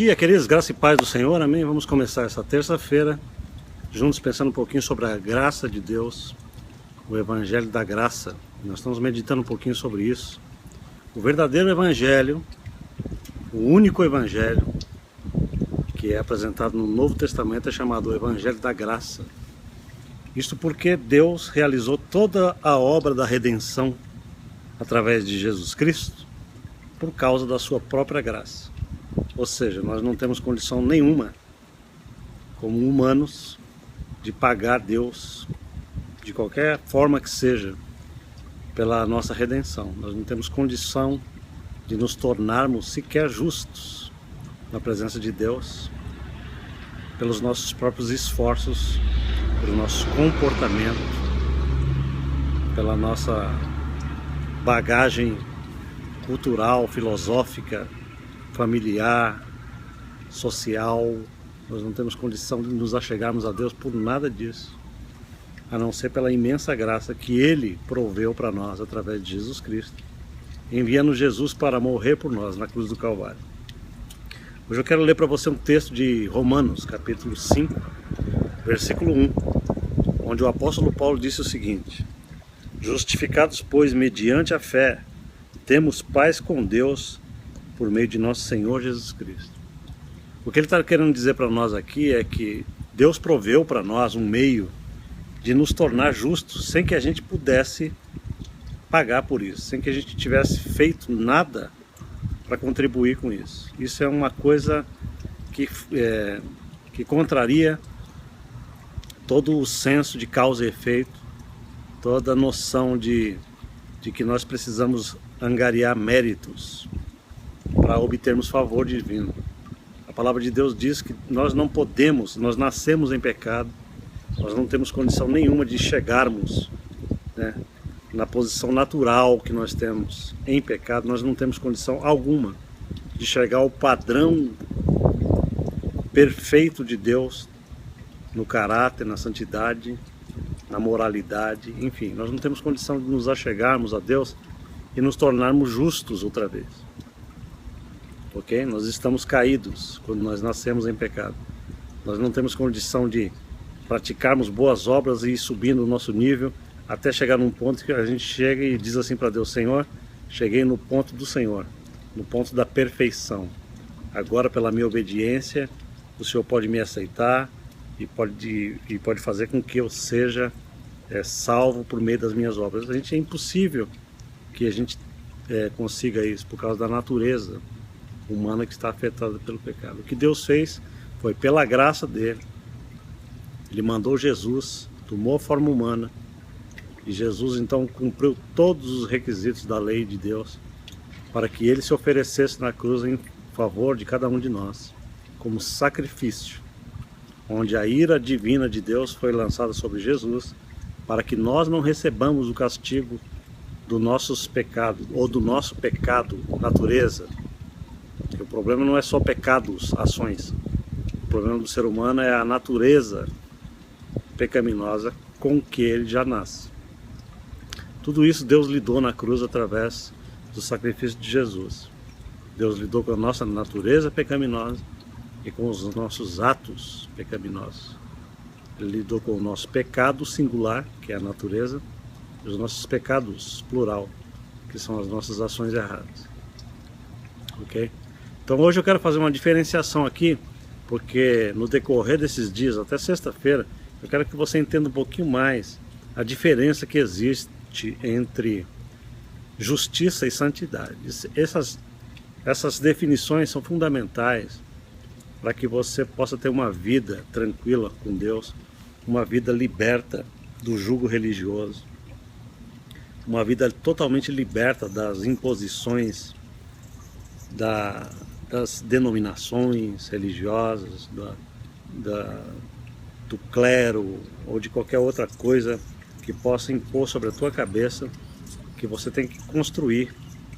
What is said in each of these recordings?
dia, queridos, graça e paz do Senhor, amém? Vamos começar essa terça-feira, juntos pensando um pouquinho sobre a graça de Deus, o Evangelho da Graça. Nós estamos meditando um pouquinho sobre isso. O verdadeiro Evangelho, o único Evangelho que é apresentado no Novo Testamento é chamado o Evangelho da Graça. Isto porque Deus realizou toda a obra da redenção através de Jesus Cristo por causa da sua própria graça. Ou seja, nós não temos condição nenhuma, como humanos, de pagar Deus de qualquer forma que seja pela nossa redenção. Nós não temos condição de nos tornarmos sequer justos na presença de Deus pelos nossos próprios esforços, pelo nosso comportamento, pela nossa bagagem cultural, filosófica, familiar, social. Nós não temos condição de nos achegarmos a Deus por nada disso, a não ser pela imensa graça que Ele proveu para nós através de Jesus Cristo, enviando Jesus para morrer por nós na cruz do Calvário. Hoje eu quero ler para você um texto de Romanos, capítulo 5, versículo 1, onde o apóstolo Paulo disse o seguinte: justificados, pois, mediante a fé, temos paz com Deus por meio de nosso Senhor Jesus Cristo. O que ele está querendo dizer para nós aqui é que Deus proveu para nós um meio de nos tornar justos sem que a gente pudesse pagar por isso, sem que a gente tivesse feito nada para contribuir com isso. Isso é uma coisa que contraria todo o senso de causa e efeito, toda a noção de que nós precisamos angariar méritos para obtermos favor divino. A palavra de Deus diz que nós não podemos, nós nascemos em pecado, nós não temos condição nenhuma de chegarmos, né, na posição natural que nós temos em pecado. Nós não temos condição alguma de chegar ao padrão perfeito de Deus no caráter, na santidade, na moralidade, enfim, nós não temos condição de nos achegarmos a Deus e nos tornarmos justos outra vez. Ok? Nós estamos caídos quando nós nascemos em pecado. Nós não temos condição de praticarmos boas obras e ir subindo o nosso nível até chegar num ponto que a gente chega e diz assim para Deus: Senhor, cheguei no ponto do Senhor, no ponto da perfeição. Agora, pela minha obediência, o Senhor pode me aceitar e pode fazer com que eu seja salvo por meio das minhas obras. É impossível que a gente consiga isso por causa da natureza humana que está afetada pelo pecado. O que Deus fez foi, pela graça dele, ele mandou Jesus, tomou a forma humana, e Jesus então cumpriu todos os requisitos da lei de Deus para que ele se oferecesse na cruz em favor de cada um de nós como sacrifício, onde a ira divina de Deus foi lançada sobre Jesus para que nós não recebamos o castigo dos nossos pecados, ou do nosso pecado, natureza. Porque o problema não é só pecados, ações. O problema do ser humano é a natureza pecaminosa com que ele já nasce. Tudo isso Deus lidou na cruz através do sacrifício de Jesus. Deus lidou com a nossa natureza pecaminosa e com os nossos atos pecaminosos. Ele lidou com o nosso pecado singular, que é a natureza, e os nossos pecados plural, que são as nossas ações erradas. Ok? Então hoje eu quero fazer uma diferenciação aqui, porque no decorrer desses dias, até sexta-feira, eu quero que você entenda um pouquinho mais a diferença que existe entre justiça e santidade. Essas definições são fundamentais para que você possa ter uma vida tranquila com Deus, uma vida liberta do jugo religioso, uma vida totalmente liberta das imposições das denominações religiosas, do clero ou de qualquer outra coisa que possa impor sobre a tua cabeça que você tem que construir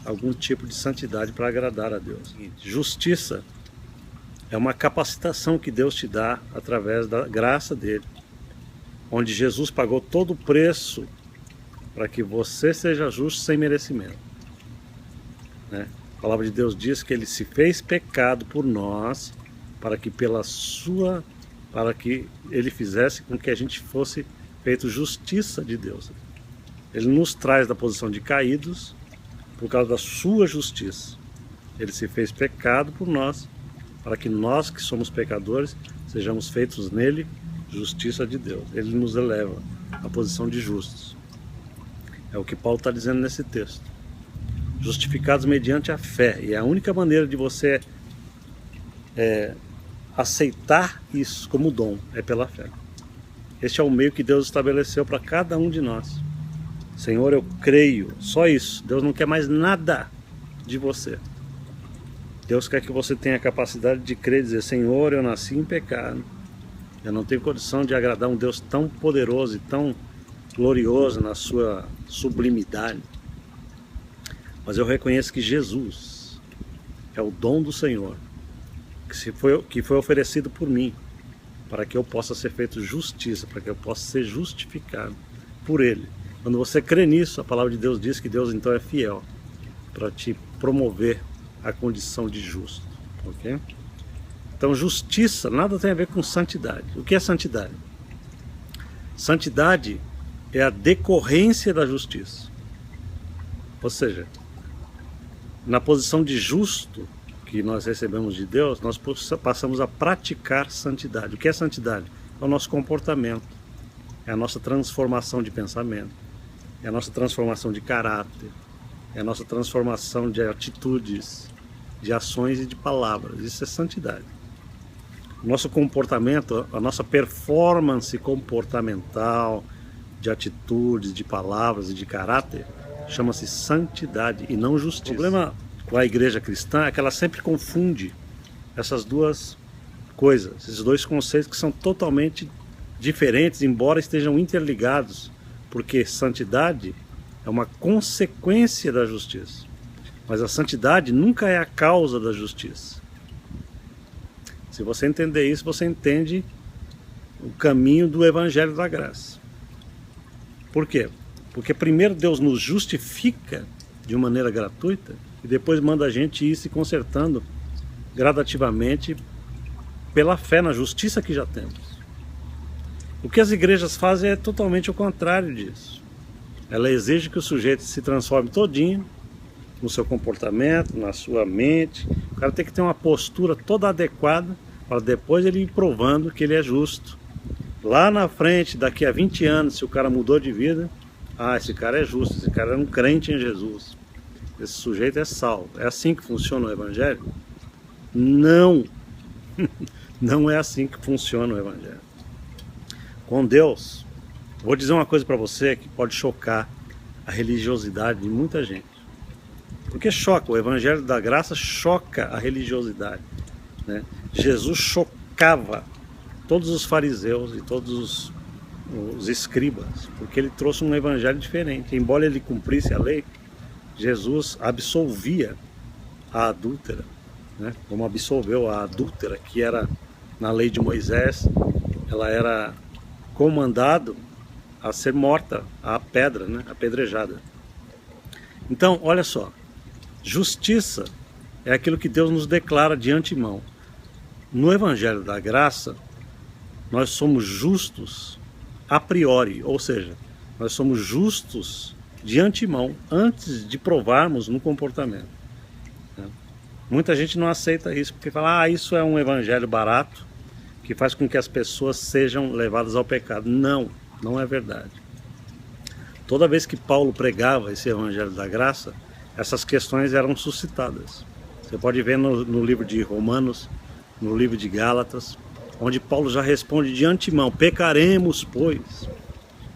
algum tipo de santidade para agradar a Deus. Justiça é uma capacitação que Deus te dá através da graça dele, onde Jesus pagou todo o preço para que você seja justo sem merecimento, né? palavra de Deus diz que ele se fez pecado por nós, para que ele fizesse com que a gente fosse feito justiça de Deus. Ele nos traz da posição de caídos por causa da sua justiça. Ele se fez pecado por nós, para que nós que somos pecadores sejamos feitos nele justiça de Deus. Ele nos eleva à posição de justos. É o que Paulo está dizendo nesse texto. Justificados mediante a fé. E a única maneira de você aceitar isso como dom é pela fé. Este é o meio que Deus estabeleceu para cada um de nós. Senhor, eu creio, só isso. Deus não quer mais nada de você. Deus quer que você tenha a capacidade de crer e dizer: Senhor, eu nasci em pecado. Eu não tenho condição de agradar um Deus tão poderoso e tão glorioso na sua sublimidade. Mas eu reconheço que Jesus é o dom do Senhor, que foi oferecido por mim, para que eu possa ser feito justiça, para que eu possa ser justificado por Ele. Quando você crê nisso, a palavra de Deus diz que Deus então é fiel para te promover a condição de justo. Ok? Então, justiça nada tem a ver com santidade. O que é santidade? Santidade é a decorrência da justiça. Ou seja, na posição de justo que nós recebemos de Deus, nós passamos a praticar santidade. O que é santidade? É o nosso comportamento, é a nossa transformação de pensamento, é a nossa transformação de caráter, é a nossa transformação de atitudes, de ações e de palavras. Isso é santidade. O nosso comportamento, a nossa performance comportamental, de atitudes, de palavras e de caráter, chama-se santidade e não justiça. O problema com a igreja cristã é que ela sempre confunde essas duas coisas, esses dois conceitos que são totalmente diferentes, embora estejam interligados, porque santidade é uma consequência da justiça, mas a santidade nunca é a causa da justiça. Se você entender isso, você entende o caminho do Evangelho da Graça. Por quê? Porque primeiro Deus nos justifica de uma maneira gratuita e depois manda a gente ir se consertando gradativamente pela fé na justiça que já temos. O que as igrejas fazem é totalmente o contrário disso. Ela exige que o sujeito se transforme todinho no seu comportamento, na sua mente. O cara tem que ter uma postura toda adequada para depois ele ir provando que ele é justo. Lá na frente, daqui a 20 anos, se o cara mudou de vida, esse cara é justo, esse cara é um crente em Jesus. Esse sujeito é salvo. É assim que funciona o Evangelho? Não! Não é assim que funciona o Evangelho. Com Deus, vou dizer uma coisa para você que pode chocar a religiosidade de muita gente. Porque choca, o Evangelho da Graça choca a religiosidade, né? Jesus chocava todos os fariseus e todos os escribas, porque ele trouxe um evangelho diferente. Embora ele cumprisse a lei, Jesus absolvia a adúltera, né? Como absolveu a adúltera, que era na lei de Moisés, ela era comandado a ser morta à pedra, né? Apedrejada. Então, olha só, justiça é aquilo que Deus nos declara de antemão. No Evangelho da Graça, nós somos justos a priori, ou seja, nós somos justos de antemão, antes de provarmos no comportamento. Muita gente não aceita isso, porque fala, isso é um evangelho barato, que faz com que as pessoas sejam levadas ao pecado. Não, não é verdade. Toda vez que Paulo pregava esse evangelho da graça, essas questões eram suscitadas. Você pode ver no livro de Romanos, no livro de Gálatas, onde Paulo já responde de antemão: pecaremos, pois,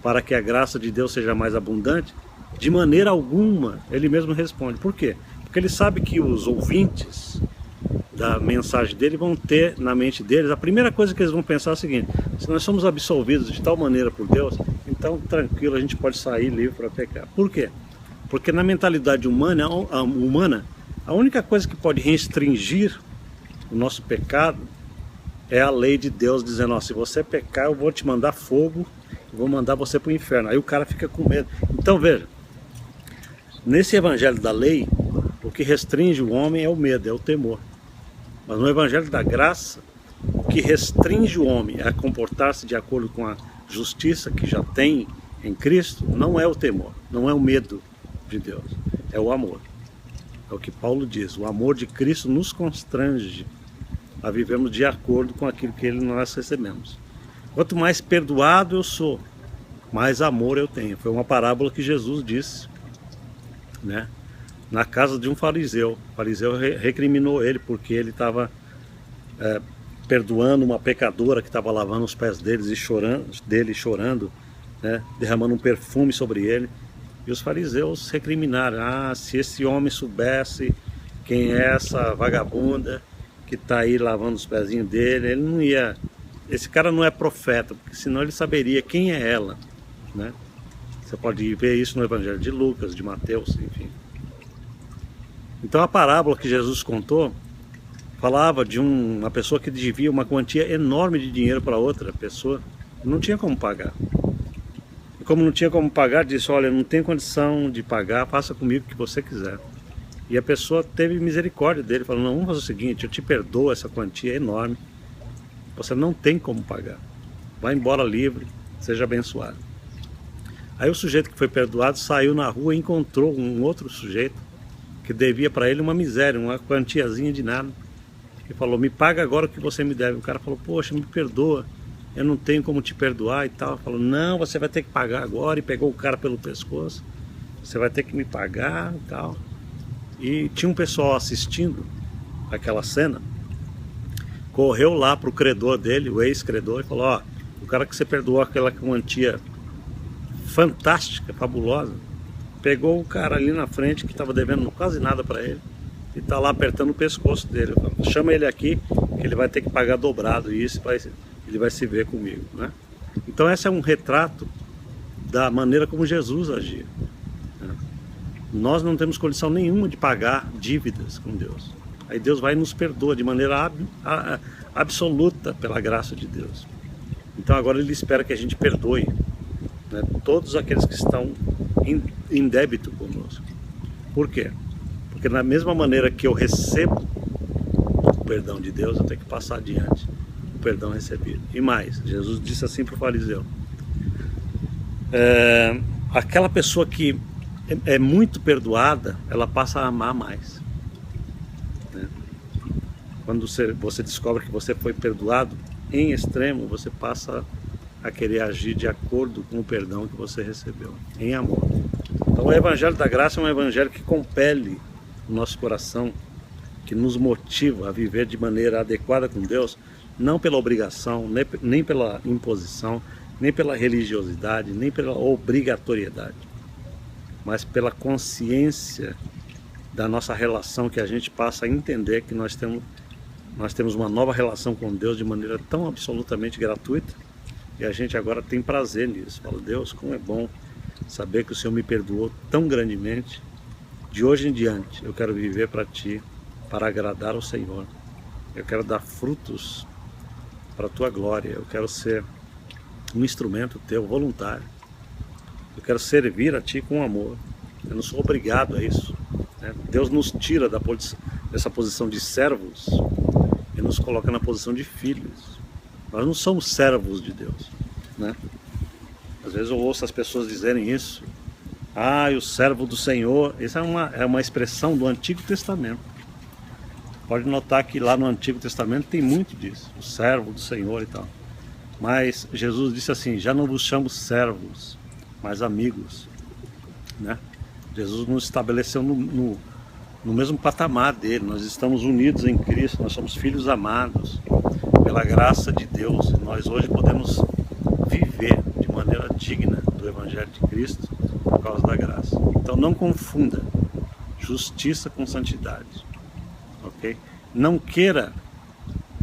para que a graça de Deus seja mais abundante? De maneira alguma, ele mesmo responde. Por quê? Porque ele sabe que os ouvintes da mensagem dele vão ter na mente deles, a primeira coisa que eles vão pensar é o seguinte: se nós somos absolvidos de tal maneira por Deus, então tranquilo, a gente pode sair livre para pecar. Por quê? Porque na mentalidade humana, a única coisa que pode restringir o nosso pecado é a lei de Deus dizendo: se você pecar, eu vou te mandar fogo, eu vou mandar você para o inferno. Aí o cara fica com medo. Então veja, nesse evangelho da lei, O que restringe o homem é o medo, é o temor. Mas no Evangelho da Graça, o que restringe o homem a comportar-se de acordo com a justiça que já tem em Cristo não é o temor, não é o medo de Deus, é o amor. É o que Paulo diz, o amor de Cristo nos constrange a vivermos de acordo com aquilo que nós recebemos. Quanto mais perdoado eu sou, mais amor eu tenho. Foi uma parábola que Jesus disse, né? Na casa de um fariseu. O fariseu recriminou ele porque ele estava perdoando uma pecadora que estava lavando os pés deles e chorando, né? Derramando um perfume sobre ele. E os fariseus recriminaram: ah, se esse homem soubesse quem é essa vagabunda que está aí lavando os pezinhos dele, ele não ia... Esse cara não é profeta, porque senão ele saberia quem é ela, né? Você pode ver isso no Evangelho de Lucas, de Mateus, enfim. Então a parábola que Jesus contou falava de uma pessoa que devia uma quantia enorme de dinheiro para outra pessoa, não tinha como pagar. E como não tinha como pagar, disse: olha, não tenho condição de pagar, faça comigo o que você quiser. E a pessoa teve misericórdia dele, falou: não, vamos fazer o seguinte, eu te perdoo essa quantia enorme, você não tem como pagar, vai embora livre, seja abençoado. Aí o sujeito que foi perdoado saiu na rua e encontrou um outro sujeito que devia para ele uma miséria, uma quantiazinha de nada, e falou: me paga agora o que você me deve. O cara falou: poxa, me perdoa, eu não tenho como te perdoar e tal. Falou: não, você vai ter que pagar agora. E pegou o cara pelo pescoço: você vai ter que me pagar e tal. E tinha um pessoal assistindo aquela cena, correu lá para o credor dele, o ex-credor, e falou: ó, o cara que você perdoou aquela quantia fantástica, fabulosa, pegou o cara ali na frente que estava devendo quase nada para ele e está lá apertando o pescoço dele. Falo: chama ele aqui que ele vai ter que pagar dobrado, e isso ele vai se ver comigo, né? Então esse é um retrato da maneira como Jesus agia, né? Nós não temos condição nenhuma de pagar dívidas com Deus. Aí Deus vai e nos perdoa de maneira absoluta pela graça de Deus. Então agora Ele espera que a gente perdoe, né, todos aqueles que estão em débito conosco. Por quê? Porque da mesma maneira que eu recebo o perdão de Deus, eu tenho que passar adiante o perdão recebido. E mais, Jesus disse assim para o fariseu: aquela pessoa que é muito perdoada, ela passa a amar mais, né? Quando você descobre que você foi perdoado em extremo, você passa a querer agir de acordo com o perdão que você recebeu, em amor. Então o Evangelho da Graça é um evangelho que compele o nosso coração, que nos motiva a viver de maneira adequada com Deus, não pela obrigação, nem pela imposição, nem pela religiosidade, nem pela obrigatoriedade, mas pela consciência da nossa relação, que a gente passa a entender que nós temos uma nova relação com Deus de maneira tão absolutamente gratuita, e a gente agora tem prazer nisso. Fala: Deus, como é bom saber que o Senhor me perdoou tão grandemente. De hoje em diante eu quero viver para Ti, para agradar ao Senhor. Eu quero dar frutos para a Tua glória. Eu quero ser um instrumento Teu, voluntário. Eu quero servir a Ti com amor. Eu não sou obrigado a isso, né? Deus nos tira dessa posição de servos e nos coloca na posição de filhos. Nós não somos servos de Deus, né? Às vezes eu ouço as pessoas dizerem isso: ah, o servo do Senhor. Isso é uma expressão do Antigo Testamento. Pode notar que lá no Antigo Testamento tem muito disso, o servo do Senhor e tal. Mas Jesus disse assim: já não vos chamo servos, mas amigos, né? Jesus nos estabeleceu no mesmo patamar dele. Nós estamos unidos em Cristo, nós somos filhos amados pela graça de Deus. Nós hoje podemos viver de maneira digna do Evangelho de Cristo por causa da graça. Então não confunda justiça com santidade, ok? Não queira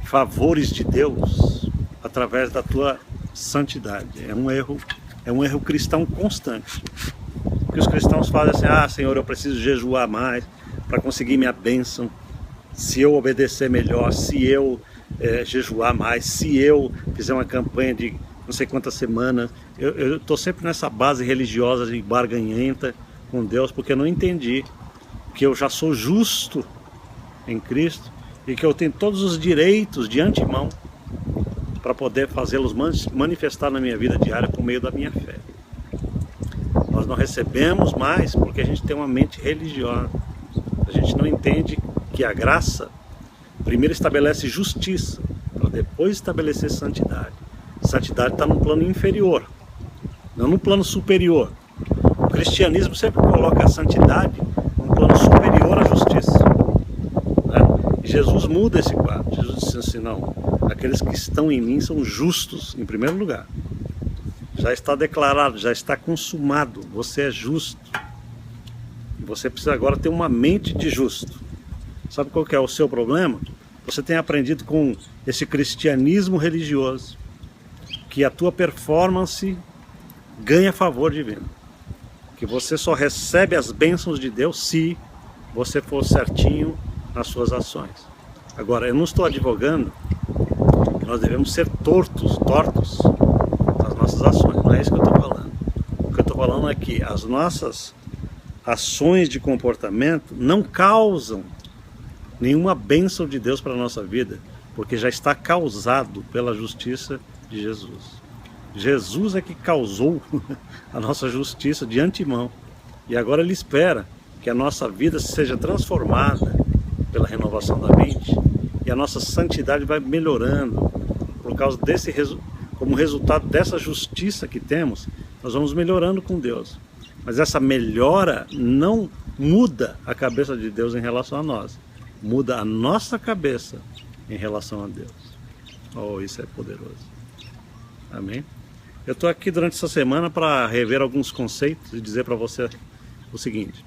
favores de Deus através da tua santidade. É um erro cristão constante. Porque os cristãos fazem assim: ah, Senhor, eu preciso jejuar mais para conseguir minha bênção. Se eu obedecer melhor, se eu jejuar mais, se eu fizer uma campanha de não sei quantas semanas. Eu estou sempre nessa base religiosa de barganhenta com Deus, porque eu não entendi que eu já sou justo em Cristo e que eu tenho todos os direitos de antemão para poder fazê-los manifestar na minha vida diária por meio da minha fé. Nós não recebemos mais porque a gente tem uma mente religiosa. A gente não entende que a graça primeiro estabelece justiça, para depois estabelecer santidade. Santidade está no plano inferior, não no plano superior. O cristianismo sempre coloca a santidade no plano superior à justiça, né? E Jesus muda esse quadro. Jesus disse assim, não, aqueles que estão em mim são justos, em primeiro lugar. Já está declarado, já está consumado, você é justo. Você precisa agora ter uma mente de justo. Sabe qual que é o seu problema? Você tem aprendido com esse cristianismo religioso que a tua performance ganha favor divino. Que você só recebe as bênçãos de Deus se você for certinho nas suas ações. Agora, eu não estou advogando que nós devemos ser tortos nas nossas ações. Não é isso que eu estou falando. O que eu estou falando é que as nossas ações de comportamento não causam nenhuma bênção de Deus para a nossa vida, porque já está causado pela justiça de Jesus. Jesus é que causou a nossa justiça de antemão, e agora Ele espera que a nossa vida seja transformada pela renovação da mente, e a nossa santidade vai melhorando, por causa desse como resultado dessa justiça que temos, nós vamos melhorando com Deus. Mas essa melhora não muda a cabeça de Deus em relação a nós. Muda a nossa cabeça em relação a Deus. Oh, isso é poderoso. Amém? Eu estou aqui durante essa semana para rever alguns conceitos e dizer para você o seguinte.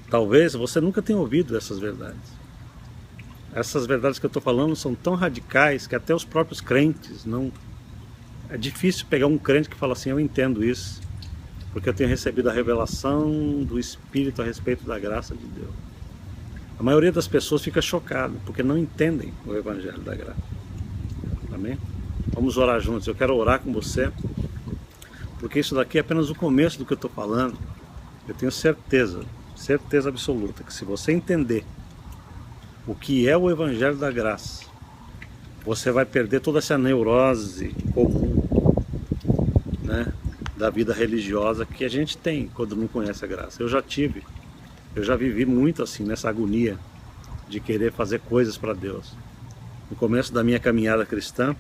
Talvez você nunca tenha ouvido essas verdades. Essas verdades que eu estou falando são tão radicais que até os próprios crentes não... É difícil pegar um crente que fala assim, eu entendo isso, porque eu tenho recebido a revelação do Espírito a respeito da graça de Deus. A maioria das pessoas fica chocada, porque não entendem o Evangelho da Graça. Amém? Vamos orar juntos. Eu quero orar com você, porque isso daqui é apenas o começo do que eu estou falando. Eu tenho certeza absoluta, que se você entender o que é o Evangelho da Graça, você vai perder toda essa neurose comum, né, da vida religiosa que a gente tem quando não conhece a graça. Eu já vivi muito assim, nessa agonia de querer fazer coisas para Deus. No começo da minha caminhada cristã,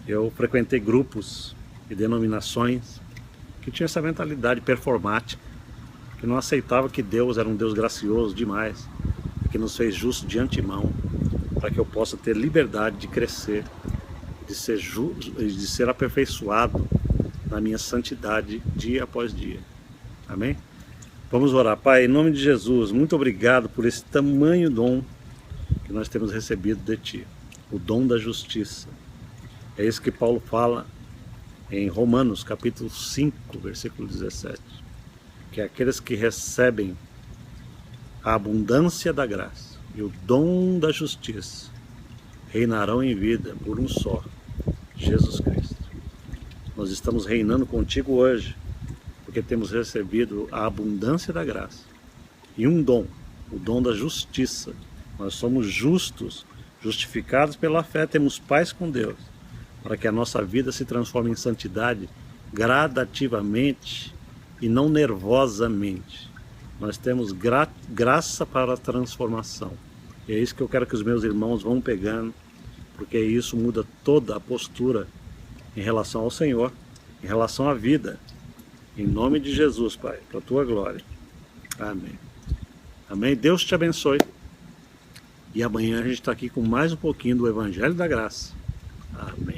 eu frequentei grupos e denominações que tinham essa mentalidade performática, que não aceitava que Deus era um Deus gracioso demais, que nos fez justo de antemão, para que eu possa ter liberdade de crescer, de ser aperfeiçoado na minha santidade dia após dia. Amém? Vamos orar. Pai, em nome de Jesus, muito obrigado por esse tamanho dom que nós temos recebido de Ti, o dom da justiça. É isso que Paulo fala em Romanos, capítulo 5, versículo 17, que é aqueles que recebem a abundância da graça e o dom da justiça reinarão em vida por um só, Jesus Cristo. Nós estamos reinando contigo hoje, porque temos recebido a abundância da graça e um dom, o dom da justiça. Nós somos justos, justificados pela fé, temos paz com Deus, para que a nossa vida se transforme em santidade gradativamente e não nervosamente. Nós temos graça para a transformação. E é isso que eu quero que os meus irmãos vão pegando, porque isso muda toda a postura em relação ao Senhor, em relação à vida. Em nome de Jesus, Pai, para a Tua glória. Amém. Amém. Deus te abençoe. E amanhã a gente está aqui com mais um pouquinho do Evangelho da Graça. Amém.